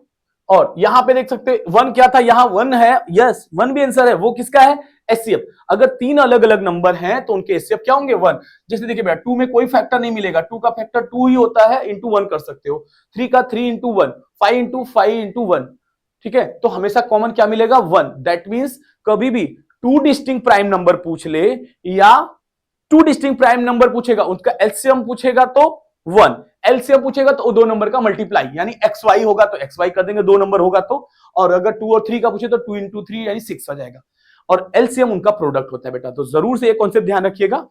और यहां पे देख सकते 1 क्या था, यहां 1 है, यस 1 भी आंसर है। वो किसका है? एचसीएफ। अगर तीन अलग अलग नंबर हैं तो उनके एचसीएफ क्या होंगे? 1। जैसे देखिए बेटा, 2 में कोई फैक्टर नहीं मिलेगा, 2 का फैक्टर 2 ही होता है, इंटू 1 कर सकते हो। 3 का 3 इंटू 1, 5 इंटू 5 इंटू 1। ठीक है, तो हमेशा कॉमन क्या मिलेगा? 1। दैट मीन्स कभी भी 2 डिस्टिंक्ट प्राइम नंबर पूछ ले या 2 डिस्टिंक्ट प्राइम नंबर पूछेगा, उनका एलसीएम पूछेगा तो 1, एलसीएम पूछेगा तो दो नंबर का मल्टीप्लाई, यानी एक्स वाई होगा तो एक्स वाई कर देंगे, दो नंबर होगा तो, और अगर 2 और 3 का पूछे तो 2 इंटू 3 यानी 6 हो जाएगा। और एलसीएम उनका प्रोडक्ट होता है बेटा, तो जरूर से ये कॉन्सेप्ट ध्यान रखिएगा।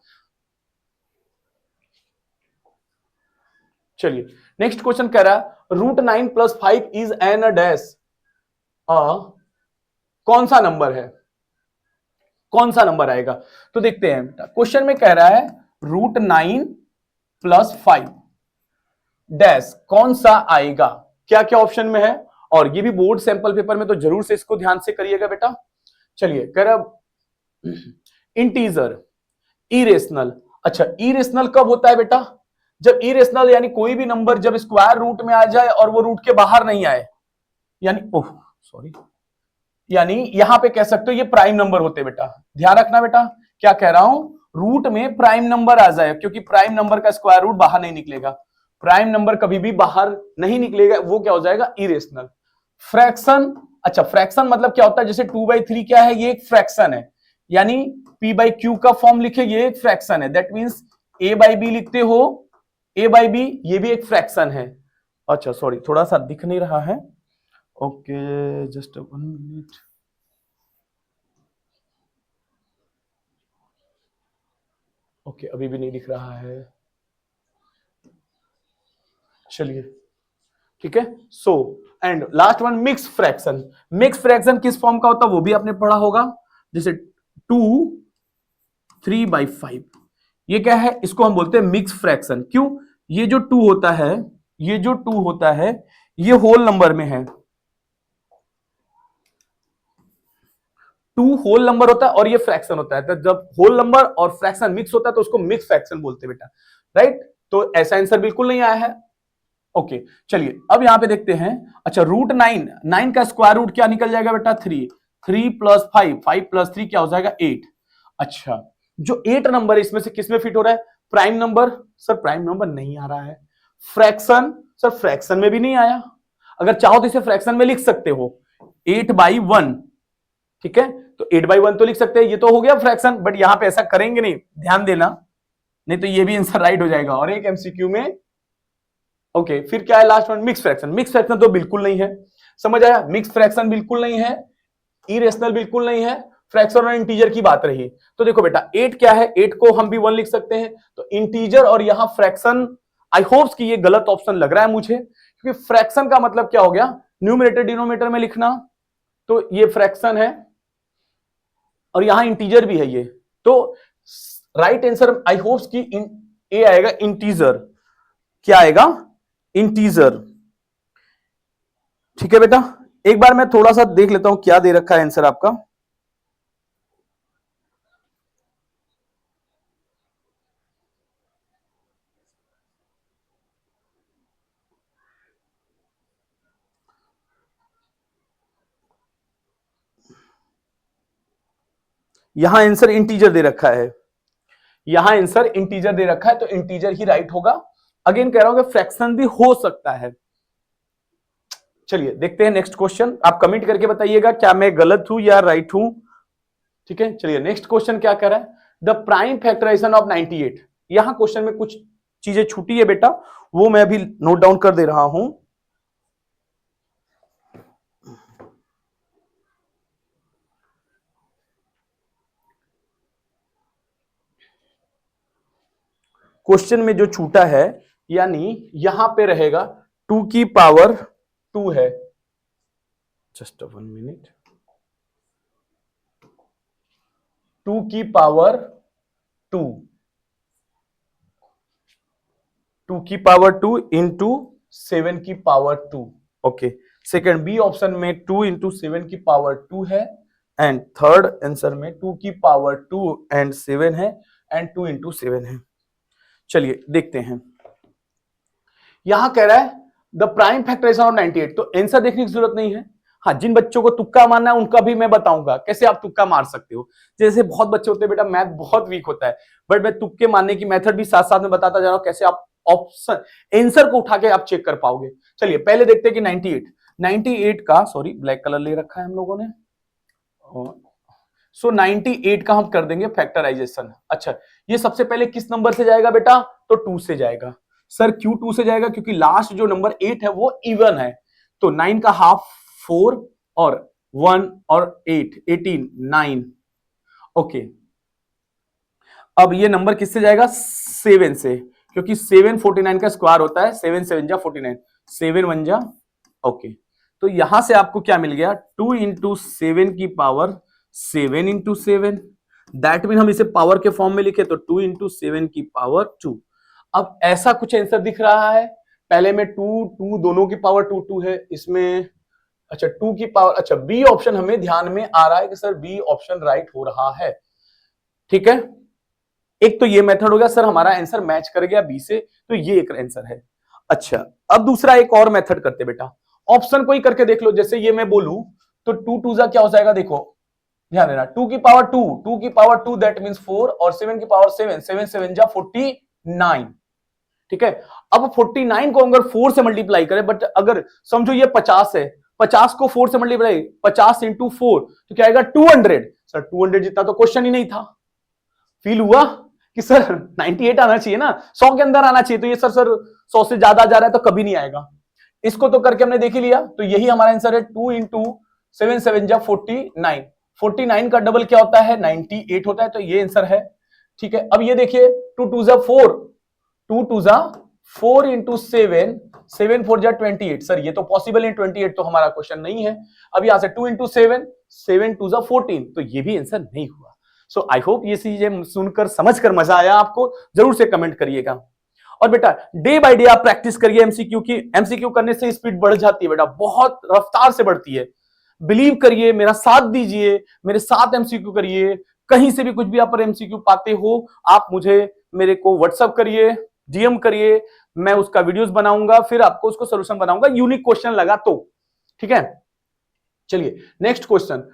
चलिए नेक्स्ट क्वेश्चन कह रहा है √9 + 5 इज एन डैश, कौन सा नंबर है? कौन सा नंबर आएगा? तो देखते हैं बेटा, क्वेश्चन में कह रहा है √9 + 5 डैश कौन सा आएगा, क्या क्या ऑप्शन में है, और ये भी बोर्ड सैंपल पेपर में, तो जरूर से इसको ध्यान से करिएगा बेटा। चलिए कह रहा इंटीजर, इरेशनल। अच्छा, इरेशनल कब होता है बेटा? जब इरेशनल यानी कोई भी नंबर जब स्क्वायर रूट में आ जाए और वो रूट के बाहर नहीं आए, यानी ओह सॉरी, यानी यहां पे कह सकते हो ये प्राइम नंबर होते बेटा। ध्यान रखना बेटा, क्या कह रहा हूं, रूट में प्राइम नंबर आ जाए, क्योंकि प्राइम नंबर का स्क्वायर रूट बाहर नहीं निकलेगा, प्राइम नंबर कभी भी बाहर नहीं निकलेगा, वो क्या हो जाएगा? इरेशनल। फ्रैक्शन, अच्छा फ्रैक्शन मतलब क्या होता है? जैसे 2/3 क्या है? ये एक फ्रैक्शन है, यानी p/q का फॉर्म लिखे, ये एक फ्रैक्शन है, दैट मींस a/b लिखते हो, a/b ये भी एक फ्रैक्शन है। अच्छा सॉरी, थोड़ा सा दिख नहीं रहा है, ओके जस्ट 1 मिनट। ओके अभी भी नहीं दिख रहा है, चलिए ठीक है। So and last one mix fraction. Mix fraction किस फॉर्म का होता है वो भी आपने पढ़ा होगा, जैसे 2 3/5, ये क्या है? इसको हम बोलते हैं मिक्स फ्रैक्शन। क्यों? ये जो 2 होता है, ये जो 2 होता है ये होल नंबर में है, 2 होल नंबर होता है और ये फ्रैक्शन होता है, तो जब होल नंबर और फ्रैक्शन मिक्स होता है तो उसको मिक्स फ्रैक्शन बोलते हैं बेटा, राइट। तो ऐसा आंसर बिल्कुल नहीं आया है। ओके चलिए अब यहां पे देखते हैं, अच्छा √9, 9 का स्क्वायर रूट क्या निकल जाएगा बेटा? 3। 3 प्लस 5, 5 प्लस 3 क्या हो जाएगा 8। अच्छा, जो 8 नंबर है इसमें से किस में फिट हो रहा है? Prime number. Sir prime number नहीं आ रहा है। फ्रैक्शन, सर फ्रैक्शन में भी नहीं आया। अगर चाहो तो इसे फ्रैक्शन में लिख सकते हो 8/1, ठीक है, तो 8/1 तो लिख सकते हैं, ये तो हो गया फ्रैक्शन, बट यहां पे ऐसा करेंगे नहीं, ध्यान देना, नहीं तो ये भी आंसर राइट हो जाएगा। और एक एमसीक्यू में ओके, फिर क्या है last one? Mix fraction. Mix fraction तो बिल्कुल नहीं है, समझ आया? मिक्स फ्रैक्शन बिल्कुल नहीं है, इरेशनल बिल्कुल नहीं है, फ्रैक्शन और इंटीजर की बात रही। तो देखो बेटा 8 क्या है, 8 को हम भी 1 लिख सकते हैं, तो इंटीजर और यहां फ्रैक्शन, आई होप्स कि ये गलत ऑप्शन लग रहा है मुझे, क्योंकि फ्रैक्शन का मतलब क्या हो गया? न्यूमरेटर डिनोमिनेटर में लिखना, तो ये फ्रैक्शन है और यहां इंटीजर भी है ये, तो राइट आंसर आई होप्स कि ए आएगा इंटीजर। क्या आएगा? इंटीजर। ठीक है बेटा, एक बार मैं थोड़ा सा देख लेता हूं क्या दे रखा है आंसर आपका। यहां आंसर इंटीजर दे रखा है, यहां आंसर इंटीजर दे रखा है, तो इंटीजर ही राइट होगा। अगेन कह रहा हूं कि फ्रैक्शन भी हो सकता है। चलिए देखते हैं नेक्स्ट क्वेश्चन, आप कमेंट करके बताइएगा क्या मैं गलत हूं या राइट हूं। ठीक है, चलिए नेक्स्ट क्वेश्चन क्या कह रहा है? The prime factorisation of 98। यहां क्वेश्चन में कुछ चीजें छूटी है बेटा, वो मैं अभी नोट डाउन कर दे रहा हूं। क्वेश्चन में जो छूटा है, यानी यहां पे रहेगा 2 की पावर 2 है, जस्ट 1 मिनट, 2 की पावर 2, 2 की पावर 2 इंटू 7 की power 2। Okay, second B option में 2 इंटू 7 की पावर 2 है, एंड थर्ड आंसर में 2 की पावर 2 एंड 7 है, एंड 2 इंटू 7 है। चलिए देखते हैं, यहां कह रहा है द प्राइम फैक्टराइजेशन ऑफ 98, तो आंसर देखने की जरूरत नहीं है। हाँ, जिन बच्चों को तुक्का मारना है उनका भी मैं बताऊंगा कैसे आप तुक्का मार सकते हो। जैसे बहुत बच्चे होते हैं बेटा मैथ बहुत वीक होता है, बट मैं तुक्के मारने की मेथड भी साथ साथ में बताता जा रहा हूं, कैसे आप ऑप्शन आंसर को उठा के आप चेक कर पाओगे। चलिए पहले देखते हैं कि 98 का, सॉरी ब्लैक कलर ले रखा है हम लोगों ने, सो 98 का हम कर देंगे फैक्टराइजेशन। अच्छा, ये सबसे पहले किस नंबर से जाएगा बेटा? तो 2 से जाएगा। सर क्यों 2 से जाएगा? क्योंकि लास्ट जो नंबर 8 है वो इवन है, तो 9 का हाफ 4 और 1 और 8, 18, 9। ओके, अब ये नंबर किससे जाएगा? 7 से, क्योंकि 7 49 का स्क्वायर होता है, 7 7 जा 49, 7 1 जा। ओके, तो यहां से आपको क्या मिल गया? 2 इंटू 7 की पावर 7 इंटू 7, दैट मीन हम इसे पावर के फॉर्म में लिखे तो 2 इंटू 7 की पावर 2। अब ऐसा कुछ आंसर दिख रहा है, पहले में 2 2 दोनों की पावर 2 2 है इसमें। अच्छा 2 की पावर, अच्छा बी ऑप्शन हमें ध्यान में आ रहा है कि सर बी ऑप्शन राइट हो रहा है। ठीक है, एक तो ये मेथड हो गया, सर हमारा आंसर मैच कर गया बी से, तो ये एक आंसर है। अच्छा, अब दूसरा एक और मेथड करते बेटा, ऑप्शन को ही करके देख लो। जैसे ये मैं बोलूं तो 2 2 जा क्या हो जाएगा? देखो ध्यान देना, 2 की पावर 2, 2 की पावर 2 दैट मींस 4, और 7 की पावर 7, 7 7 जा 49। ठीक है, अब 49 को अगर 4 से मल्टीप्लाई करें, बट अगर समझो ये 50 है, 50 को 4 से मल्टीप्लाई, 50 इंटू 4 तो क्या आएगा? 200। सर 200 जितना तो क्वेश्चन ही नहीं था। फील हुआ कि सर 98 आना चाहिए ना, 100 के अंदर आना चाहिए, तो ये सर 100 से ज्यादा जा रहा है तो कभी नहीं आएगा। इसको तो करके हमने देख ही लिया, तो यही हमारा आंसर है। 2 इंटू 7 7 जा 49, 49 का डबल क्या होता है? 98 होता है, तो ये आंसर है। ठीक है, अब ये देखिए 2 2 जा 4, 2 2 जा 4 इंटू 7, 7 4 जा 28। सर ये तो पॉसिबल है, 28 तो हमारा क्वेश्चन नहीं है। अब यहां से 2 इंटू 7, 7 2 जा 14, तो ये भी आंसर नहीं हुआ। सो आई होप ये चीजें सुनकर समझकर मजा आया आपको, जरूर से कमेंट करिएगा। और बेटा डे बाय डे आप प्रैक्टिस करिए एमसीक्यू की, एमसीक्यू करने से स्पीड बढ़ जाती है बेटा, बहुत रफ्तार से बढ़ती है। बिलीव करिए, मेरा साथ दीजिए, मेरे साथ एमसीक्यू करिए। कहीं से भी कुछ भी आप एमसीक्यू पाते हो, आप मुझे मेरे को व्हाट्सअप करिए, डीएम करिए, मैं उसका वीडियोस बनाऊंगा, फिर आपको उसको सोल्यूशन बनाऊंगा, यूनिक क्वेश्चन लगा तो। ठीक है, चलिए next question,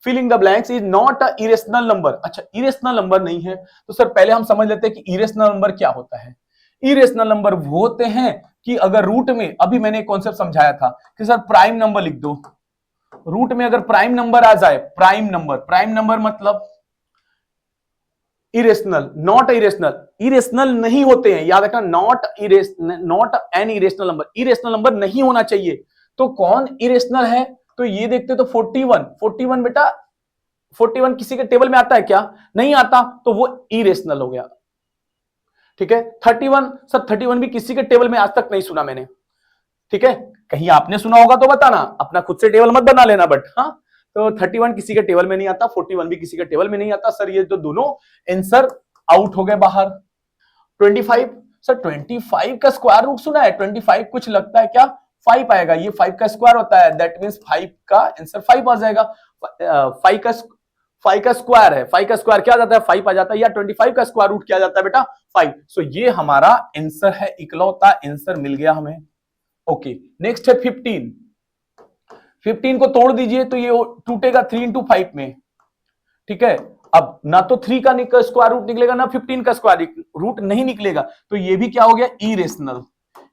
filling the blanks is not a irrational number. अच्छा, इरेशनल नंबर नहीं है तो सर पहले हम समझ लेते हैं कि इरेशनल नंबर क्या होता है। इरेशनल नंबर वो होते हैं कि अगर रूट में, अभी मैंने एक कॉन्सेप्ट समझाया था कि सर प्राइम नंबर लिख दो, रूट में अगर प्राइम नंबर आ जाए, प्राइम नंबर मतलब इरेशनल, नॉट इरेशनल, इरेशनल नहीं होते हैं, याद रखना, not an irrational number, irrational number नहीं होना चाहिए। तो कौन इरेशनल है, तो ये देखते तो 41 बेटा, 41 किसी के टेबल में आता है क्या, नहीं आता, तो वो इरेशनल हो गया। ठीक है, 31, सर 31 भी किसी के टेबल में आज तक नहीं सुना मैंने। ठीक है, कहीं आपने सुना होगा तो बताना, अपना खुद से टेबल मत बना लेना, बट हाँ, तो 31 किसी के टेबल में नहीं आता, 41 भी किसी के टेबल में नहीं आता। सर ये तो दोनों आंसर आउट हो गए बाहर। 25, सर 25 का स्क्वायर रूट सुना है, 25 कुछ लगता है क्या, 5 आएगा, ये 5 का स्क्वायर होता है, दैट मींस 5 का आंसर 5 आ जाएगा। 5 का स्क्वायर है, 5 का स्क्वायर क्या आ जाता है, 5 आ जाता है, या 25 का स्क्वायर रूट क्या आ जाता है बेटा, 5। सो ये हमारा आंसर है, इकलौता आंसर मिल गया हमें। ओके, नेक्स्ट है 15 को तोड़ दीजिए तो ये टूटेगा 3 इंटू 5 में। ठीक है, अब ना तो 3 का स्क्वायर रूट निकलेगा, ना 15 का स्क्वायर रूट नहीं निकलेगा, तो ये भी क्या हो गया, इरेशनल,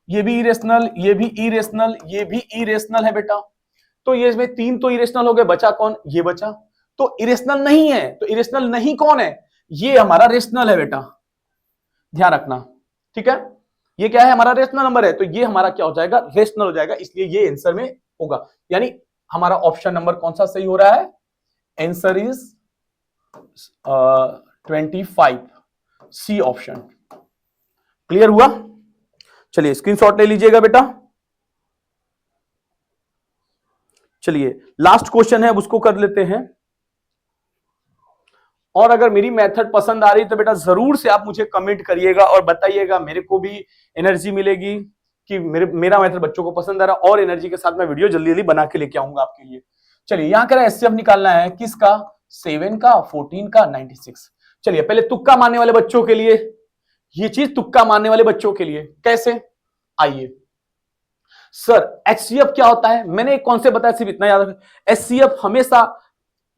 ये भी इरेशनल, ये भी इरेशनल, ये भी इरेशनल है बेटा। तो ये इसमें 3 तो इरेशनल हो गए, बचा कौन, ये बचा, तो इरेशनल नहीं है, तो इरेशनल नहीं कौन है, ये हमारा रेशनल है बेटा, ध्यान रखना। ठीक है, ये क्या है, हमारा रेशनल नंबर है, तो ये हमारा क्या हो जाएगा, रेशनल हो जाएगा, इसलिए ये आंसर में होगा। यानी हमारा ऑप्शन नंबर कौन सा सही हो रहा है, answer is 25, C option. Clear हुआ, चलिए स्क्रीनशॉट ले लीजिएगा बेटा। चलिए लास्ट क्वेश्चन है, अब उसको कर लेते हैं। और अगर मेरी मेथड पसंद आ रही तो बेटा जरूर से आप मुझे कमेंट करिएगा और बताइएगा, मेरे को भी एनर्जी मिलेगी कि मेरा मेथड बच्चों को पसंद आ रहा, और एनर्जी के साथ मैं वीडियो जल्दी जल्दी बना के लेके आऊंगा आपके लिए। चलिए यहां कह रहा है एचसीएफ निकालना है, किसका, 7 का, 14 का, 96। चलिए पहले तुक्का मारने वाले बच्चों के लिए, ये चीज तुक्का मारने वाले बच्चों के लिए कैसे, आइए। सर एचसीएफ क्या होता है, मैंने एक कॉन्सेप्ट बताया, सिर्फ इतना याद रखें, एचसीएफ हमेशा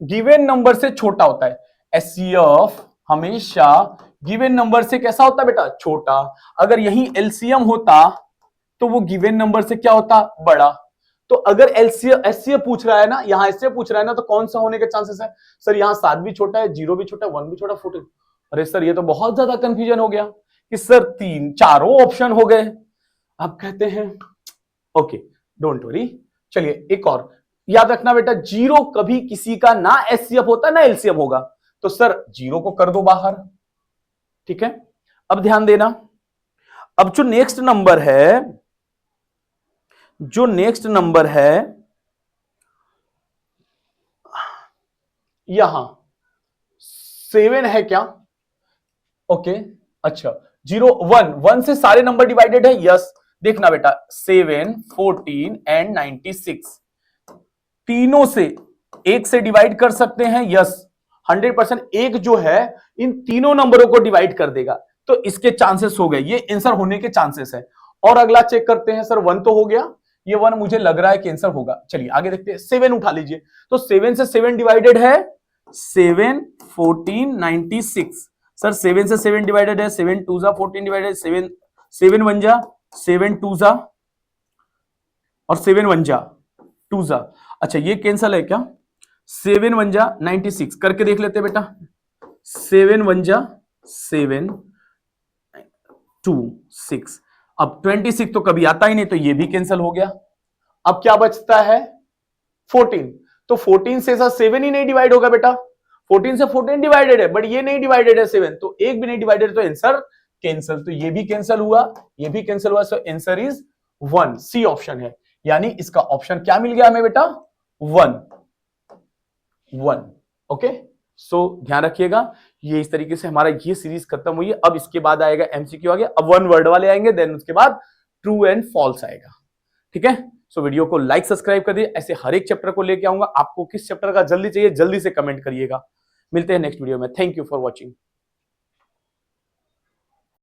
गिवन नंबर से छोटा होता है, एचसीएफ हमेशा गिवन नंबर से कैसा होता है बेटा, छोटा। अगर यही एलसीएम होता तो वो गिवन नंबर से क्या होता, बड़ा। तो अगर एचसीएफ पूछ रहा है ना, यहां एचसीएफ पूछ रहा है ना, तो कौन सा होने के चांसेस है, सर यहां 7 भी छोटा है, 0 भी छोटा है, 1 भी छोटा, 14। अरे सर ये तो बहुत ज्यादा कंफ्यूजन हो गया कि सर चारों ऑप्शन हो गए। आप कहते हैं ओके, डोंट वरी। चलिए एक और याद रखना बेटा, 0 कभी किसी का ना एचसीएफ होता है ना एलसीएम होगा, तो सर 0 को कर दो बाहर। ठीक है, अब ध्यान देना, अब जो नेक्स्ट नंबर है यहां 7 है क्या, ओके, अच्छा 0 1 से सारे नंबर डिवाइडेड है, यस। देखना बेटा 7, 14 एंड 96 तीनों से एक से डिवाइड कर सकते हैं, यस। 100% एक जो है इन तीनों नंबरों को डिवाइड कर देगा, तो इसके चांसेस हो गए, ये आंसर होने के चांसेस है। और अगला चेक करते हैं, सर 1 तो हो गया, ये 1 मुझे लग रहा है कि आंसर होगा। चलिए आगे देखते हैं, 7 उठा लीजिए, तो 7 से 7 डिवाइडेड है, 7, 14, 96। सर 7 से 7 डिवाइडेड है, 7 2 जा 14 डिवाइडेड, 7 1 जा 7 2 जा और 7 1 जा 2 जा। अच्छा ये कैंसल है क्या, 7 1 जा 96 करके देख लेते बेटा, 7 1 जा 7 2 6। अब 26 तो कभी आता ही नहीं, तो ये भी कैंसिल हो गया। अब क्या बचता है 14, तो 14 से 7 ही नहीं डिवाइड होगा बेटा, 14 से 14 डिवाइडेड है, बट ये नहीं डिवाइडेड है 7, तो एक भी नहीं डिवाइडेड, तो आंसर कैंसिल, तो ये भी कैंसिल हुआ, ये भी कैंसिल हुआ। So answer is 1, C option है। यानी इसका ऑप्शन क्या मिल गया हमें बेटा, 1 1। ओके, सो ध्यान रखिएगा, ये इस तरीके से हमारा ये सीरीज खत्म हुई है। अब इसके बाद आएगा एमसीक्यू आगे, अब 1 वर्ड वाले आएंगे, देन उसके बाद ट्रू एंड फॉल्स आएगा। ठीक है, सो वीडियो को लाइक सब्सक्राइब कर दिए, ऐसे हर एक चैप्टर को लेके आऊंगा। आपको किस चैप्टर का जल्दी चाहिए, जल्दी से कमेंट करिएगा। मिलते हैं नेक्स्ट वीडियो में, थैंक यू फॉर वॉचिंग।